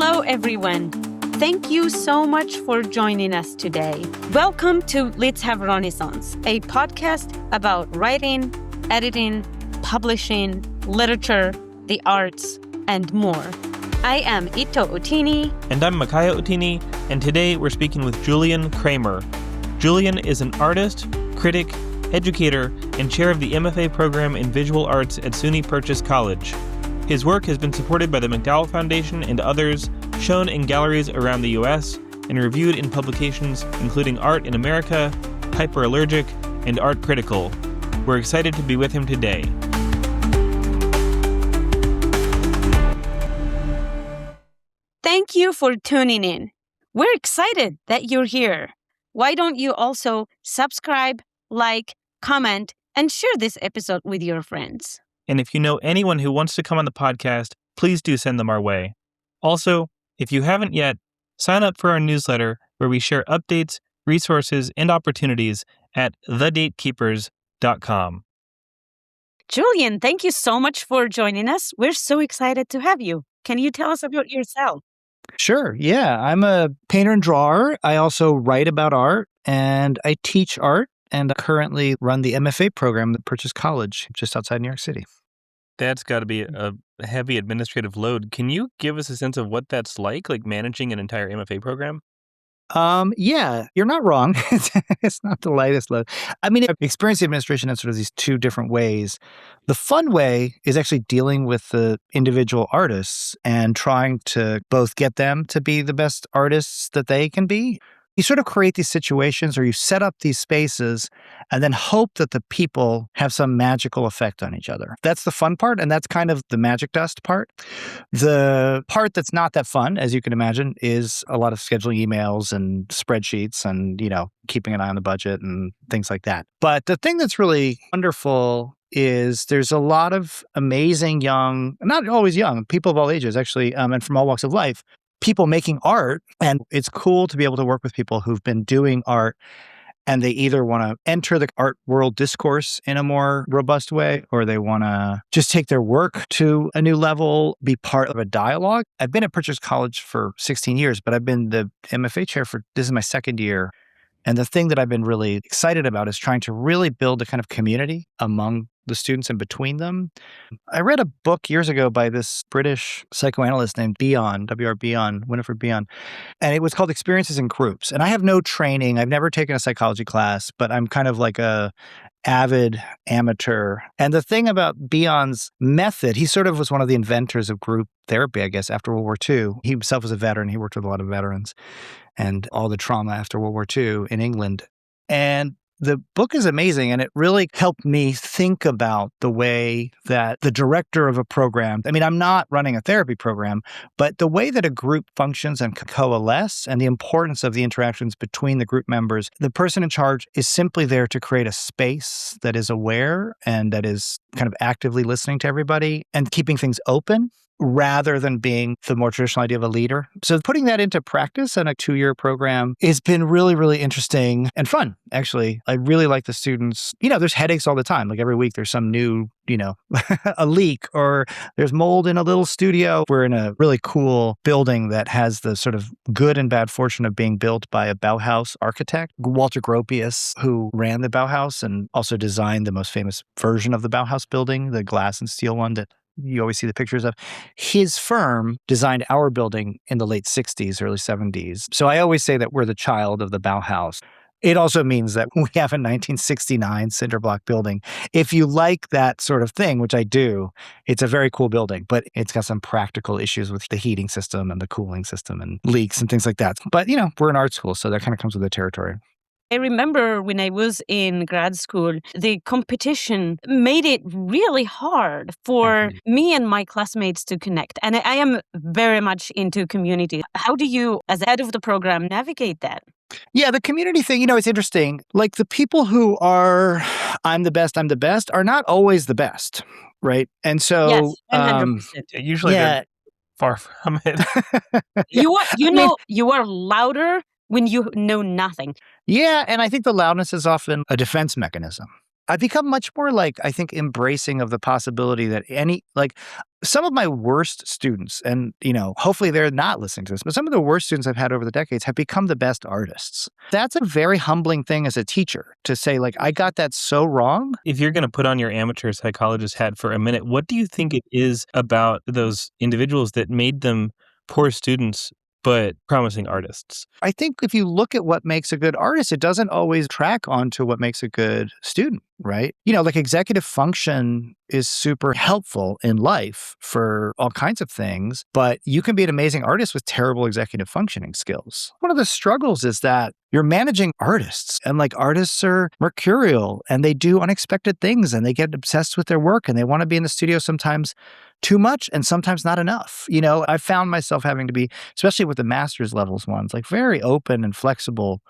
Hello, everyone. Thank you so much for joining us today. Welcome to Let's Have Renaissance, a podcast about writing, editing, publishing, literature, the arts, and more. I am Ito Otini. And I'm Makaya Otini, and today we're speaking with Julian Kreimer. Julian is an artist, critic, educator, and chair of the MFA program in Visual Arts at SUNY Purchase College. His work has been supported by the MacDowell Foundation and others, shown in galleries around the U.S., and reviewed in publications including Art in America, Hyperallergic, and Artcritical. We're excited to be with him today. Thank you for tuning in. We're excited that you're here. Why don't you also subscribe, like, comment, and share this episode with your friends? And if you know anyone who wants to come on the podcast, please do send them our way. Also, if you haven't yet, sign up for our newsletter where we share updates, resources, and opportunities at thedatekeepers.com. Julian, thank you so much for joining us. We're so excited to have you. Can you tell us about yourself? Sure. Yeah. I'm a painter and drawer. I also write about art and I teach art and I currently run the MFA program at Purchase College just outside New York City. That's got to be a heavy administrative load. Can you give us a sense of what that's like managing an entire MFA program? Yeah, you're not wrong. It's not the lightest load. I mean, I've experienced the administration in sort of these two different ways. The fun way is actually dealing with the individual artists and trying to both get them to be the best artists that they can be. You sort of create these situations or you set up these spaces and then hope that the people have some magical effect on each other. That's the fun part, and that's kind of the magic dust part. The part that's not that fun, as you can imagine, is a lot of scheduling emails and spreadsheets and, keeping an eye on the budget and things like that. But the thing that's really wonderful is there's a lot of amazing young, not always young, people of all ages actually, and from all walks of life, people making art. And it's cool to be able to work with people who've been doing art and they either want to enter the art world discourse in a more robust way, or they want to just take their work to a new level, be part of a dialogue. I've been at Purchase College for 16 years, but I've been the MFA chair this is my second year. And the thing that I've been really excited about is trying to really build a kind of community among the students and between them. I read a book years ago by this British psychoanalyst named Beon, W.R. Beon, Winifred Beon, and it was called Experiences in Groups. And I have no training. I've never taken a psychology class, but I'm kind of like a avid amateur. And the thing about Beon's method, he sort of was one of the inventors of group therapy, I guess, after World War II. He himself was a veteran. He worked with a lot of veterans and all the trauma after World War II in England. And the book is amazing, and it really helped me think about the way that the director of a program, I'm not running a therapy program, but the way that a group functions and can coalesce and the importance of the interactions between the group members. The person in charge is simply there to create a space that is aware and that is kind of actively listening to everybody and keeping things open, rather than being the more traditional idea of a leader. So putting that into practice in a 2-year program has been really, really interesting and fun, actually. I really like the students. There's headaches all the time. Like every week there's some new, a leak or there's mold in a little studio. We're in a really cool building that has the sort of good and bad fortune of being built by a Bauhaus architect, Walter Gropius, who ran the Bauhaus and also designed the most famous version of the Bauhaus building, the glass and steel one that you always see the pictures of. His firm designed our building in the late 60s, early 70s. So I always say that we're the child of the Bauhaus. It also means that we have a 1969 cinder block building. If you like that sort of thing, which I do, it's a very cool building, but it's got some practical issues with the heating system and the cooling system and leaks and things like that. But, we're an art school, so that kind of comes with the territory. I remember when I was in grad school, the competition made it really hard for me and my classmates to connect. And I am very much into community. How do you, as head of the program, navigate that? Yeah, the community thing, it's interesting. Like the people who are, I'm the best, are not always the best, right? And so, yes, 100%. Usually they're far from it. You are louder when you know nothing. Yeah, and I think the loudness is often a defense mechanism. I've become much more embracing of the possibility that some of my worst students, and, hopefully they're not listening to this, but some of the worst students I've had over the decades have become the best artists. That's a very humbling thing as a teacher to say, like, I got that so wrong. If you're going to put on your amateur psychologist hat for a minute, what do you think it is about those individuals that made them poor students but promising artists? I think if you look at what makes a good artist, it doesn't always track onto what makes a good student, right? Like executive function is super helpful in life for all kinds of things, but you can be an amazing artist with terrible executive functioning skills. One of the struggles is that you're managing artists, and like artists are mercurial and they do unexpected things and they get obsessed with their work and they want to be in the studio sometimes too much and sometimes not enough. I found myself having to be, especially with the master's levels ones, like very open and flexible.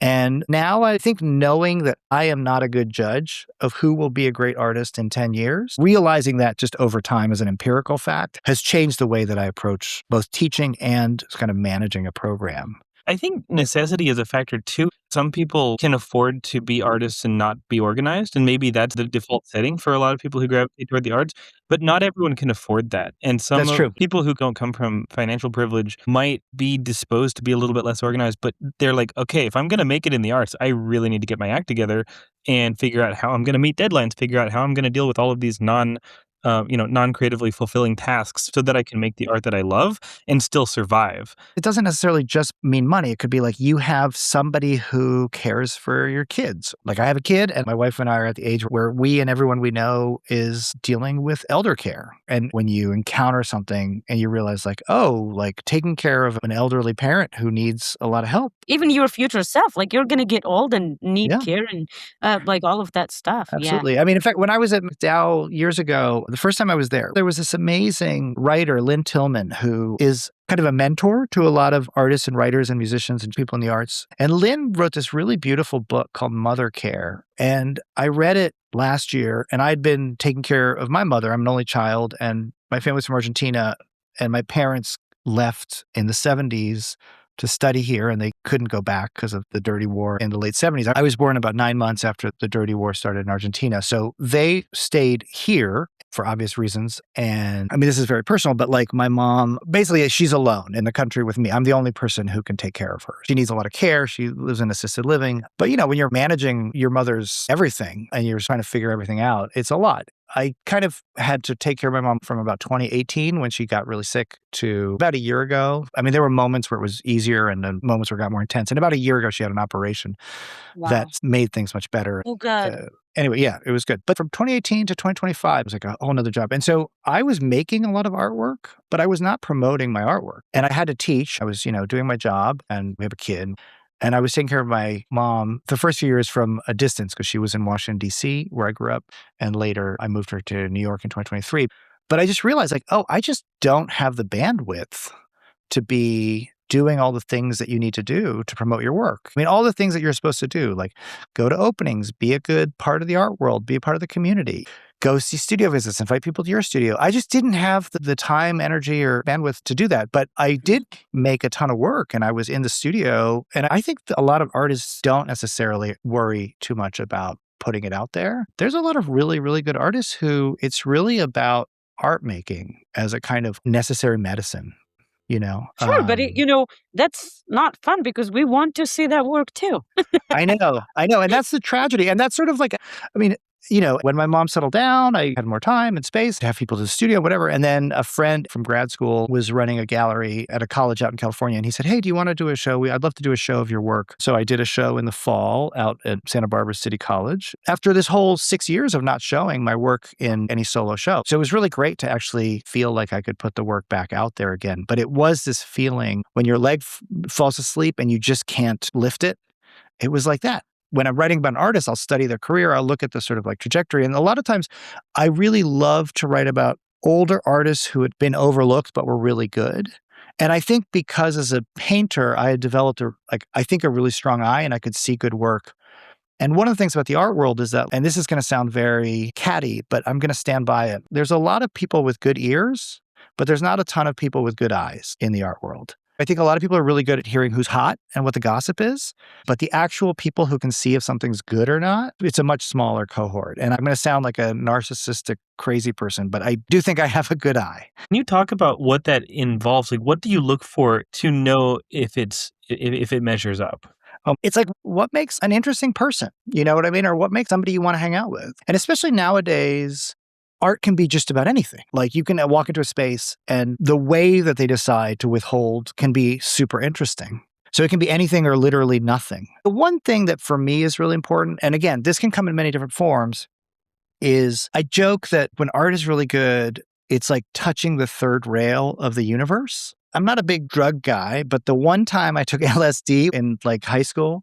And now I think knowing that I am not a good judge of who will be a great artist in 10 years, realizing that just over time as an empirical fact has changed the way that I approach both teaching and kind of managing a program. I think necessity is a factor too. Some people can afford to be artists and not be organized, and maybe that's the default setting for a lot of people who gravitate toward the arts, but not everyone can afford that. And some That's true. People who don't come from financial privilege might be disposed to be a little bit less organized, but they're like, okay, if I'm going to make it in the arts, I really need to get my act together and figure out how I'm going to meet deadlines, figure out how I'm going to deal with all of these non-creatively fulfilling tasks so that I can make the art that I love and still survive. It doesn't necessarily just mean money. It could be like you have somebody who cares for your kids. Like I have a kid and my wife and I are at the age where we and everyone we know is dealing with elder care. And when you encounter something and you realize like, oh, like taking care of an elderly parent who needs a lot of help. Even your future self, like you're going to get old and need care and like all of that stuff. Absolutely. Yeah. I mean, in fact, when I was at MacDowell years ago, the first time I was there was this amazing writer, Lynn Tillman, who is kind of a mentor to a lot of artists and writers and musicians and people in the arts. And Lynn wrote this really beautiful book called Mother Care. And I read it last year, and I'd been taking care of my mother. I'm an only child, and my family's from Argentina, and my parents left in the 70s to study here, and they couldn't go back because of the dirty war in the late 70s. I was born about 9 months after the dirty war started in Argentina. So they stayed here for obvious reasons. And I mean, this is very personal, but like my mom, basically she's alone in the country with me. I'm the only person who can take care of her. She needs a lot of care. She lives in assisted living. But when you're managing your mother's everything and you're trying to figure everything out, it's a lot. I kind of had to take care of my mom from about 2018 when she got really sick to about a year ago. I mean, there were moments where it was easier and then moments where it got more intense. And about a year ago, she had an operation that made things much better. Oh, God. Anyway, yeah, it was good. But from 2018 to 2025, it was like a whole nother job. And so I was making a lot of artwork, but I was not promoting my artwork. And I had to teach. I was, doing my job, and we have a kid. And I was taking care of my mom the first few years from a distance because she was in Washington, D.C., where I grew up. And later I moved her to New York in 2023. But I just realized like, oh, I just don't have the bandwidth to be doing all the things that you need to do to promote your work. I mean, all the things that you're supposed to do, like go to openings, be a good part of the art world, be a part of the community, go see studio visits, invite people to your studio. I just didn't have the time, energy, or bandwidth to do that. But I did make a ton of work and I was in the studio. And I think a lot of artists don't necessarily worry too much about putting it out there. There's a lot of really, really good artists who it's really about art making as a kind of necessary medicine. Sure, but that's not fun because we want to see that work too. I know. And that's the tragedy. And that's sort of like, I mean, when my mom settled down, I had more time and space to have people to the studio, whatever. And then a friend from grad school was running a gallery at a college out in California. And he said, hey, do you want to do a show? I'd love to do a show of your work. So I did a show in the fall out at Santa Barbara City College after this whole 6 years of not showing my work in any solo show. So it was really great to actually feel like I could put the work back out there again. But it was this feeling when your leg falls asleep and you just can't lift it. It was like that. When I'm writing about an artist, I'll study their career. I'll look at the sort of like trajectory. And a lot of times I really love to write about older artists who had been overlooked, but were really good. And I think because as a painter, I had developed a really strong eye and I could see good work. And one of the things about the art world is that, and this is going to sound very catty, but I'm going to stand by it. There's a lot of people with good ears, but there's not a ton of people with good eyes in the art world. I think a lot of people are really good at hearing who's hot and what the gossip is, but the actual people who can see if something's good or not, it's a much smaller cohort. And I'm going to sound like a narcissistic, crazy person, but I do think I have a good eye. Can you talk about what that involves? Like, what do you look for to know if it measures up? It's like what makes an interesting person, you know what I mean? Or what makes somebody you want to hang out with. And especially nowadays, art can be just about anything. Like you can walk into a space and the way that they decide to withhold can be super interesting. So it can be anything or literally nothing. The one thing that for me is really important, and again, this can come in many different forms, is I joke that when art is really good, it's like touching the third rail of the universe. I'm not a big drug guy, but the one time I took LSD in like high school,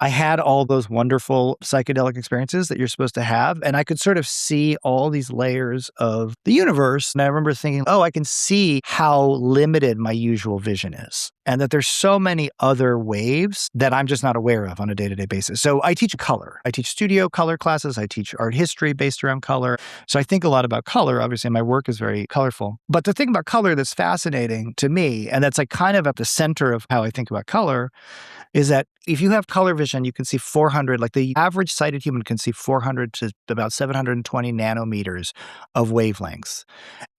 I had all those wonderful psychedelic experiences that you're supposed to have. And I could sort of see all these layers of the universe. And I remember thinking, oh, I can see how limited my usual vision is. And that there's so many other waves that I'm just not aware of on a day-to-day basis. So I teach color. I teach studio color classes. I teach art history based around color. So I think a lot about color. Obviously, my work is very colorful. But the thing about color that's fascinating to me, and that's like kind of at the center of how I think about color, is that if you have color vision, you can see 400, like the average sighted human can see 400 to about 720 nanometers of wavelengths.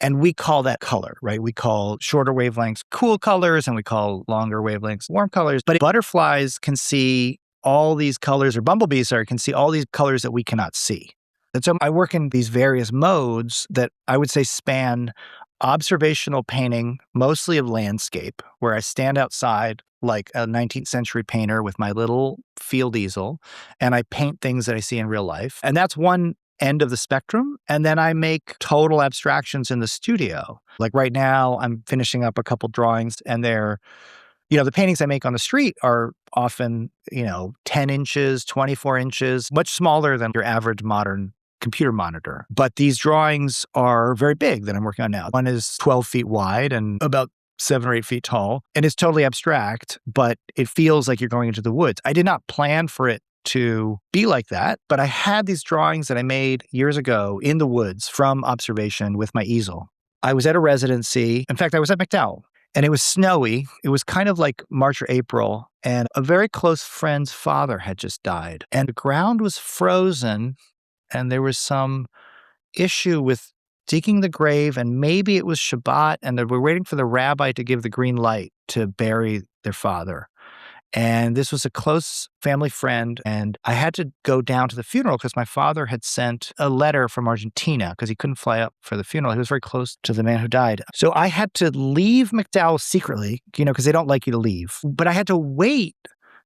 And we call that color, right? We call shorter wavelengths cool colors, and we call longer wavelengths warm colors. But butterflies can see all these colors, or bumblebees can see all these colors that we cannot see. And so I work in these various modes that I would say span observational painting, mostly of landscape, where I stand outside like a 19th century painter with my little field easel, and I paint things that I see in real life. And that's one end of the spectrum. And then I make total abstractions in the studio. Like right now, I'm finishing up a couple drawings, and they're, the paintings I make on the street are often, 10 inches, 24 inches, much smaller than your average modern computer monitor. But these drawings are very big that I'm working on now. One is 12 feet wide and about 7 or 8 feet tall. And it's totally abstract, but it feels like you're going into the woods. I did not plan for it to be like that, but I had these drawings that I made years ago in the woods from observation with my easel. I was at a residency. In fact, I was at MacDowell, and it was snowy. It was kind of like March or April, and a very close friend's father had just died. And the ground was frozen, and there was some issue with digging the grave, and maybe it was Shabbat, and they were waiting for the rabbi to give the green light to bury their father. And this was a close family friend, and I had to go down to the funeral because my father had sent a letter from Argentina because he couldn't fly up for the funeral. He was very close to the man who died. So I had to leave MacDowell secretly, because they don't like you to leave. But I had to wait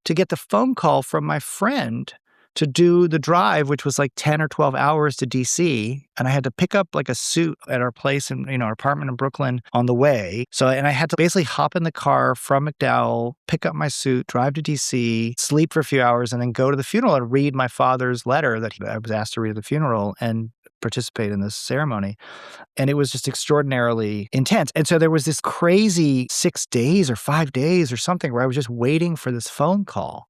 to get the phone call from my friend to do the drive, which was like 10 or 12 hours to DC. And I had to pick up like a suit at our place in, our apartment in Brooklyn on the way. And I had to basically hop in the car from MacDowell, pick up my suit, drive to DC, sleep for a few hours, and then go to the funeral and read my father's letter that I was asked to read at the funeral and participate in this ceremony. And it was just extraordinarily intense. And so there was this crazy 6 days or 5 days or something where I was just waiting for this phone call.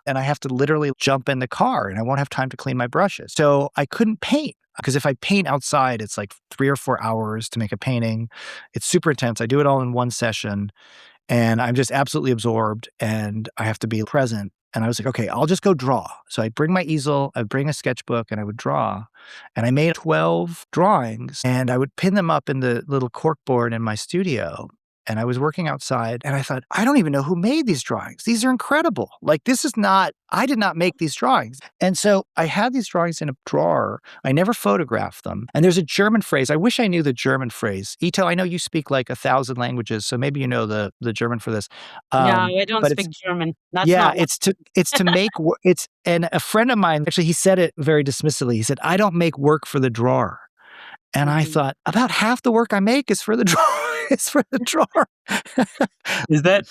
And I have to literally jump in the car, and I won't have time to clean my brushes. So I couldn't paint, because if I paint outside, it's like 3 or 4 hours to make a painting. It's super intense. I do it all in one session, and I'm just absolutely absorbed, and I have to be present. And I was like, okay, I'll just go draw. So I'd bring my easel, I'd bring a sketchbook, and I would draw. And I made 12 drawings, and I would pin them up in the little corkboard in my studio. And I was working outside, and I thought, I don't even know who made these drawings. These are incredible. Like, I did not make these drawings. And so I had these drawings in a drawer. I never photographed them. And there's a German phrase. I wish I knew the German phrase. Ito, I know you speak like 1,000 languages, so maybe you know the German for this. Yeah, I don't speak German. That's not it's to make, and a friend of mine, actually, he said it very dismissively. He said, I don't make work for the drawer. And I thought, about half the work I make is for the drawer. It's for the drawer. Is that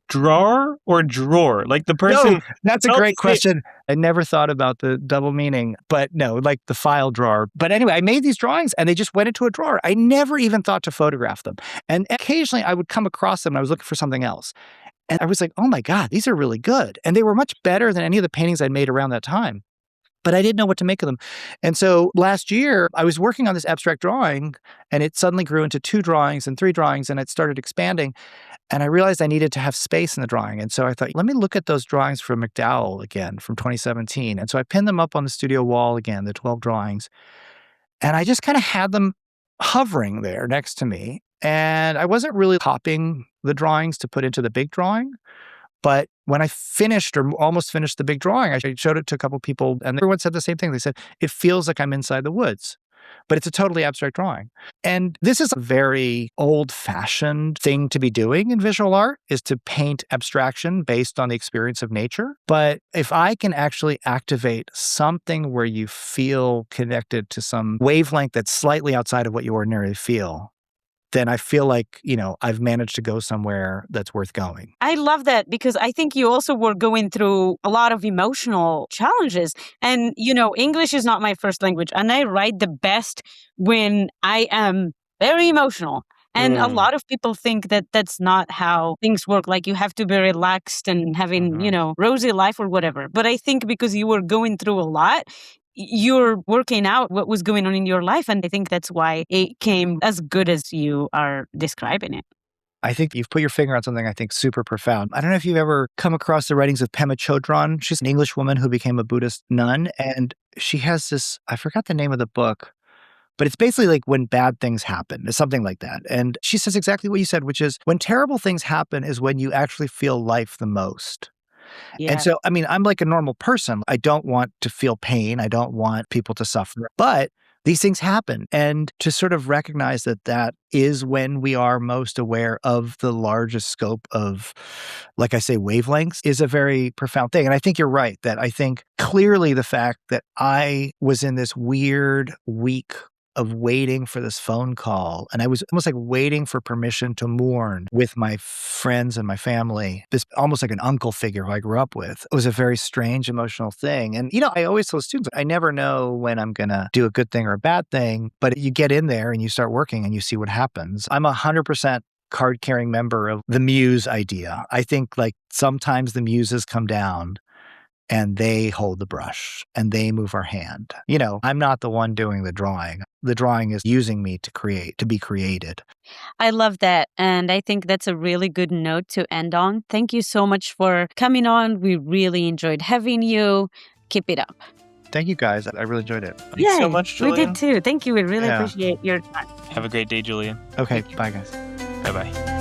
drawer or drawer? Like the person? No, that's a great question. I never thought about the double meaning, but no, like the file drawer. But anyway, I made these drawings and they just went into a drawer. I never even thought to photograph them. And occasionally I would come across them and I was looking for something else. And I was like, oh my God, these are really good. And they were much better than any of the paintings I'd made around that time. But I didn't know what to make of them. And so last year, I was working on this abstract drawing, and it suddenly grew into 2 drawings and 3 drawings, and it started expanding. And I realized I needed to have space in the drawing. And so I thought, let me look at those drawings from MacDowell again from 2017. And so I pinned them up on the studio wall again, the 12 drawings. And I just kind of had them hovering there next to me. And I wasn't really copying the drawings to put into the big drawing. But when I finished or almost finished the big drawing, I showed it to a couple people and everyone said the same thing. They said, it feels like I'm inside the woods, but it's a totally abstract drawing. And this is a very old-fashioned thing to be doing in visual art, is to paint abstraction based on the experience of nature. But if I can actually activate something where you feel connected to some wavelength that's slightly outside of what you ordinarily feel, then I feel like, I've managed to go somewhere that's worth going. I love that because I think you also were going through a lot of emotional challenges. And, English is not my first language. And I write the best when I am very emotional. And a lot of people think that that's not how things work. Like you have to be relaxed and having, rosy life or whatever. But I think because you were going through a lot, you're working out what was going on in your life. And I think that's why it came as good as you are describing it. I think you've put your finger on something I think super profound. I don't know if you've ever come across the writings of Pema Chodron. She's an English woman who became a Buddhist nun. And she has this, I forgot the name of the book, but it's basically like when bad things happen, it's something like that. And she says exactly what you said, which is when terrible things happen is when you actually feel life the most. Yeah. And so, I'm like a normal person. I don't want to feel pain. I don't want people to suffer. But these things happen. And to sort of recognize that that is when we are most aware of the largest scope of, like I say, wavelengths is a very profound thing. And I think you're right that I think clearly the fact that I was in this weird week of waiting for this phone call. And I was almost like waiting for permission to mourn with my friends and my family. This almost like an uncle figure who I grew up with. It was a very strange emotional thing. And, I always tell students, I never know when I'm going to do a good thing or a bad thing, but you get in there and you start working and you see what happens. I'm 100% card-carrying member of the muse idea. I think like sometimes the muses come down and they hold the brush and they move our hand. I'm not the one doing the drawing. The drawing is using me to create, to be created. I love that. And I think that's a really good note to end on. Thank you so much for coming on. We really enjoyed having you. Keep it up. Thank you, guys. I really enjoyed it. Thanks so much, Julian. We did too. Thank you. We really appreciate your time. Have a great day, Julian. Okay, bye, guys. Bye-bye.